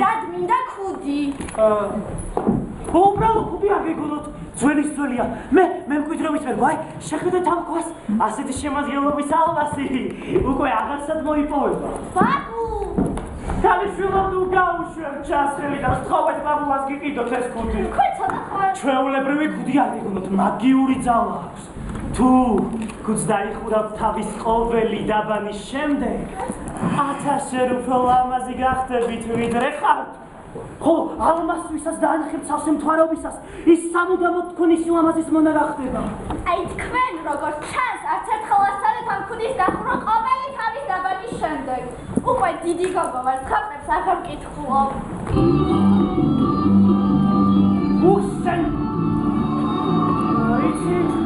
რად მინდა ქუდი? უბრალოდ ქუდი არ გეგონოთ, ძველია. მე მკვიდრობის ვერ ვაი, შეხედეთ ამ ქვას, ასეთი შემადგენლობის ალვასი უკვე აღარსად მოიპოვება. ბაბუ! ქალიშვილო თუ გაუშვებ ჩასხელი და სწხოვეთ ბაბუას გიყიდოთ ეს ქუდი. თქვენ ცოტა ხარ. ჩვეულებრივი ქუდი არ გეგონოთ, მაგიური ძალა აქვს. თუ ქუდს დაიხურავთ თავის ყოველი დაბანის შემდეგ 1000 უფრო ლამაზი გახდებით ვიდრე ხართ. ხო, ალმასვისას და ანხირცავსე მთვარობისას ის სამუდამოდ თქვენი სილამაზის მონა გახდება. აი თქვენ როგორც ჩანს, არც ერთხელ არ სცადეთ ამ ქუდის დახურვა ყოველი თავის დაბანის შემდეგ. უკვე დიდი გოგო ვარ, ხაპებს აღარ მკითხულობ. უსენ! იცით